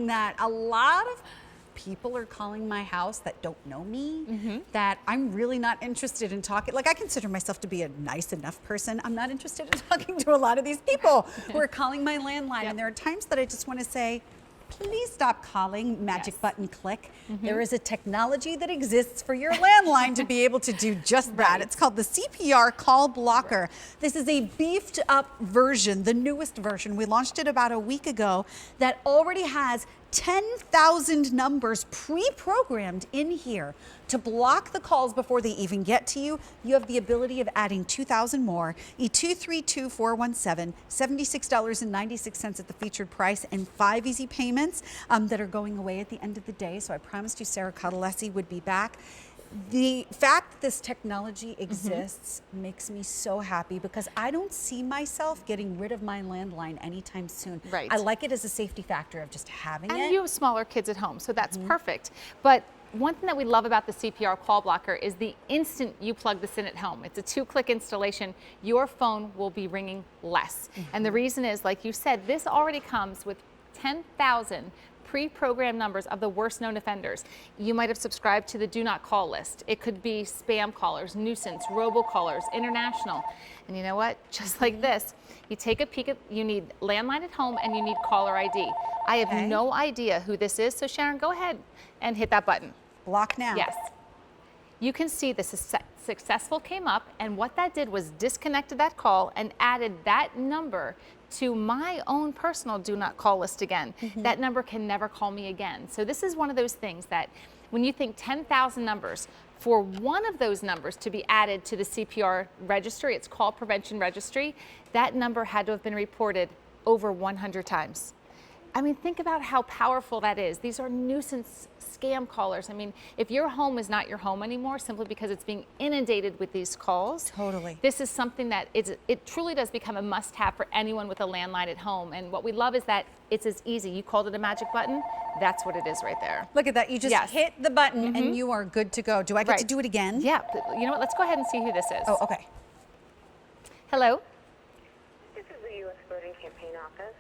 finding that a lot of people are calling my house that don't know me, that I'm really not interested in talking. Like, I consider myself to be a nice enough person. I'm not interested in talking to a lot of these people who are calling my landline. And there are times that I just want to say, please stop calling, magic button click. There is a technology that exists for your landline to be able to do just that. It's called the CPR Fall Blocker. This is a beefed up version, the newest version. We launched it about a week ago that already has 10,000 numbers pre-programmed in here to block the calls before they even get to you. You have the ability of adding 2,000 more. E232417, $76.96 at the featured price, and 5 easy payments that are going away at the end of the day. So I promised you Sarah Cottalesi would be back. The fact that this technology exists makes me so happy because I don't see myself getting rid of my landline anytime soon. Right. I like it as a safety factor of just having it. And you have smaller kids at home, so that's perfect. But one thing that we love about the CPR Fall Blocker is the instant you plug this in at home. It's a 2-click installation. Your phone will be ringing less. And the reason is, like you said, this already comes with 10,000 pre-programmed numbers of the worst known offenders. You might have subscribed to the do not call list. It could be spam callers, nuisance, robocallers, international. And you know what? Just like this, you take a peek at, you need landline at home and you need caller ID. I have no idea who this is, so Sharon, go ahead and hit that button. Block now. Yes. You can see the successful came up, and what that did was disconnected that call and added that number to my own personal do not call list again. That number can never call me again. So this is one of those things that when you think 10,000 numbers, for one of those numbers to be added to the CPR registry, it's called prevention registry, that number had to have been reported over 100 times. I mean, think about how powerful that is. These are nuisance scam callers. I mean, if your home is not your home anymore simply because it's being inundated with these calls, this is something that it truly does become a must-have for anyone with a landline at home. And what we love is that it's as easy. You called it a magic button. That's what it is right there. Look at that. You just hit the button and you are good to go. Do I get to do it again? Yeah. You know what? Let's go ahead and see who this is. Oh, okay. Hello. This is the U.S. Voting Campaign Office.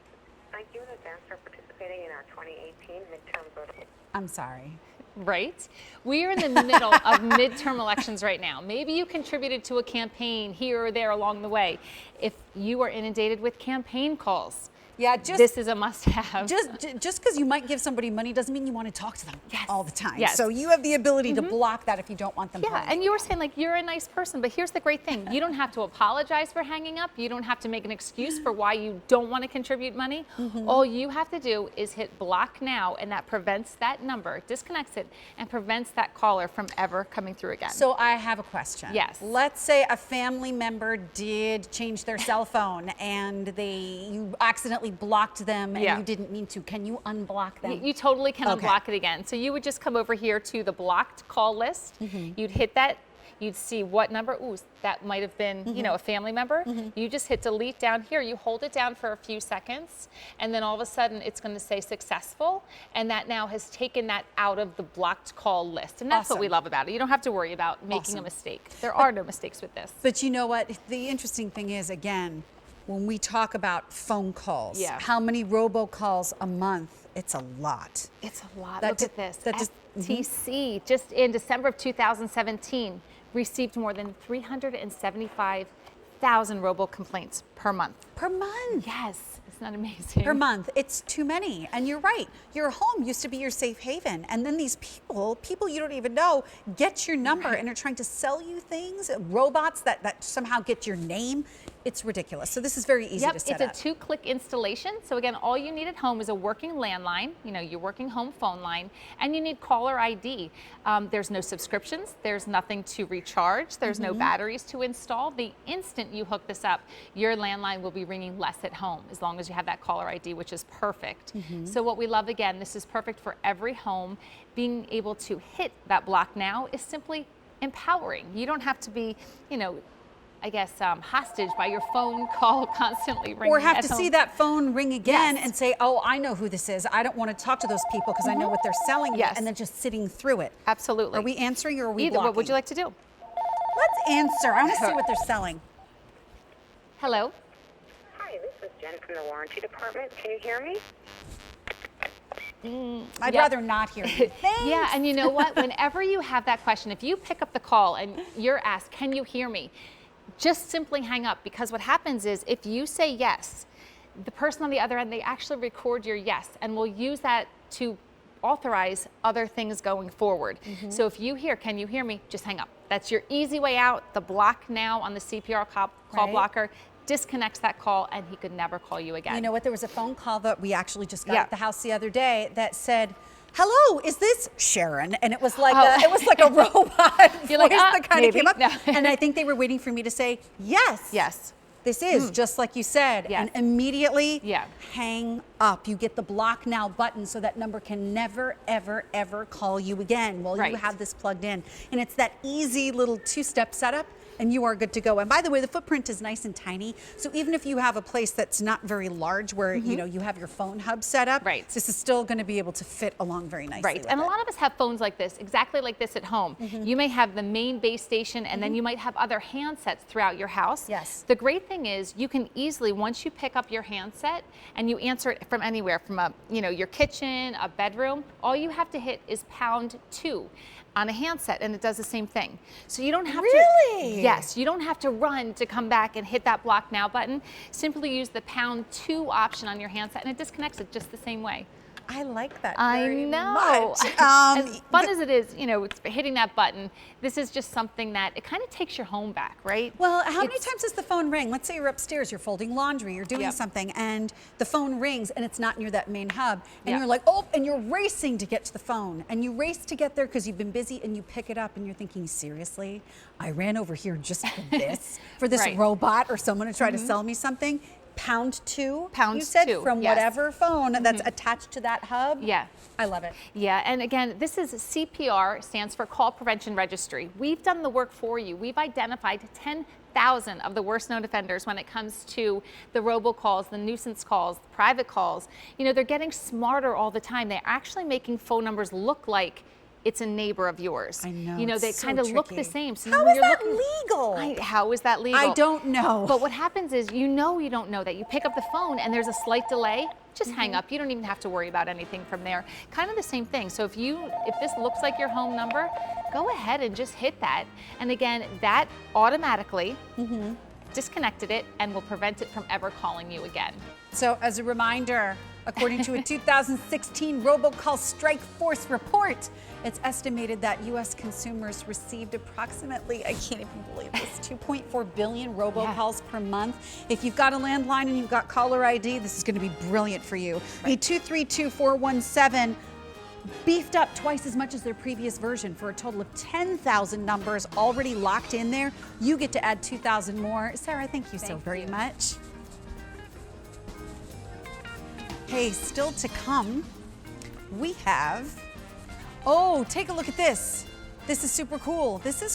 Thank you in advance for participating in our 2018 midterm voting. I'm sorry. Right? We are in the middle of midterm elections right now. Maybe you contributed to a campaign here or there along the way. If you are inundated with campaign calls, this is a must-have. Just because you might give somebody money doesn't mean you want to talk to them all the time. So you have the ability to block that if you don't want them. And you were saying, like, you're a nice person, but here's the great thing. You don't have to apologize for hanging up. You don't have to make an excuse for why you don't want to contribute money. All you have to do is hit block now, and that prevents that number, disconnects it, and prevents that caller from ever coming through again. So I have a question. Yes. Let's say a family member did change their cell phone and you accidentally blocked them and you didn't mean to. Can you unblock them? You totally can unblock it again. So you would just come over here to the blocked call list. You'd hit that. You'd see what number, that might have been, you know, a family member. You just hit delete down here. You hold it down for a few seconds, and then all of a sudden it's going to say successful, and that now has taken that out of the blocked call list. And that's what we love about it. You don't have to worry about making a mistake. There are no mistakes with this. But you know what? The interesting thing is, again, when we talk about phone calls, how many robocalls a month? It's a lot. It's a lot. Look at this. FTC, just in December of 2017, received more than 375,000 robo complaints per month. Per month? Yes. Isn't that amazing? Per month. It's too many. And you're right. Your home used to be your safe haven. And then these people you don't even know, get your number and are trying to sell you things, robots that somehow get your name. It's ridiculous. So this is very easy to set up. It's a 2-click installation. So again, all you need at home is a working landline, you know, your working home phone line, and you need caller ID. There's no subscriptions. There's nothing to recharge. There's no batteries to install. The instant you hook this up, your landline will be ringing less at home as long as you have that caller ID, which is perfect. So what we love, again, this is perfect for every home. Being able to hit that block now is simply empowering. You don't have to be, you know, I guess, hostage by your phone call constantly ringing. Or have to see that phone ring again and say, oh, I know who this is. I don't want to talk to those people because I know what they're selling me, and then just sitting through it. Absolutely. Are we answering or are we Either. blocking? What would you like to do? Let's answer. I want to see what they're selling. Hi, this is Jen from the warranty department. Can you hear me? I'd Yeah. rather not hear you. Thanks. Yeah, and you know what? Whenever you have that question, if you pick up the call and you're asked, can you hear me? Just simply hang up, because what happens is if you say yes, the person on the other end, they actually record your yes, and will use that to authorize other things going forward. So if you hear, can you hear me? Just hang up. That's your easy way out. The block now on the CPR call Right. blocker disconnects that call, and he could never call you again. You know what? There was a phone call that we actually just got Yeah. at the house the other day that said, "Hello, is this Sharon?" And it was like Oh. it was like a robot You're like, voice that kind of maybe. came up. No. And I think they were waiting for me to say, "Yes, Yes. this is just like you said." Yes. And immediately Yeah. hang up. You get the block now button so that number can never, ever, ever call you again while you Right. have this plugged in. And it's that easy little two-step setup, and you are good to go. And by the way, the footprint is nice and tiny. So even if you have a place that's not very large where you know you have your phone hub set up, Right. this is still going to be able to fit along very nicely. Right, with and a it. lot of us have phones like this, exactly like this at home. You may have the main base station, and then you might have other handsets throughout your house. Yes. The great thing is you can easily, once you pick up your handset and you answer it from anywhere, from your kitchen, a bedroom, all you have to hit is #2 on a handset, and it does the same thing. So you don't have to. Really? Yes, you don't have to run to come back and hit that block now button. Simply use the #2 option on your handset, and it disconnects it just the same way. I like that I very know. much. As fun as it is, it's hitting that button, this is just something that it kind of takes your home back, right? Well, how many It's- times does the phone ring? Let's say you're upstairs, you're folding laundry, you're doing Yep. something, and the phone rings and it's not near that main hub. And Yeah. you're like, oh, and you're racing to get to the phone. And you race to get there because you've been busy, and you pick it up and you're thinking, seriously? I ran over here just for this, for this Right. robot or someone to try to sell me something. #2, Pound you said, 2, from yes. whatever phone that's attached to that hub. Yeah. I love it. Yeah, and again, this is CPR, stands for Call Prevention Registry. We've done the work for you. We've identified 10,000 of the worst known offenders when it comes to the robocalls, the nuisance calls, the private calls. They're getting smarter all the time. They're actually making phone numbers look like it's a neighbor of yours. I know, They it's so kind of look tricky. the same. So How when is you're that looking, legal? How is that legal? I don't know. But what happens is, you don't know that. You pick up the phone and there's a slight delay, just hang up. You don't even have to worry about anything from there. Kind of the same thing. So if this looks like your home number, go ahead and just hit that. And again, that automatically disconnected it and will prevent it from ever calling you again. So as a reminder, according to a 2016 Robocall Strike Force report, it's estimated that U.S. consumers received approximately, I can't even believe this, 2.4 billion robocalls per month. If you've got a landline and you've got caller ID, this is going to be brilliant for you. The 232417 beefed up twice as much as their previous version for a total of 10,000 numbers already locked in there. You get to add 2,000 more. Sarah, thank you so very much. Hey, still to come, we have, oh, take a look at this. This is super cool. This is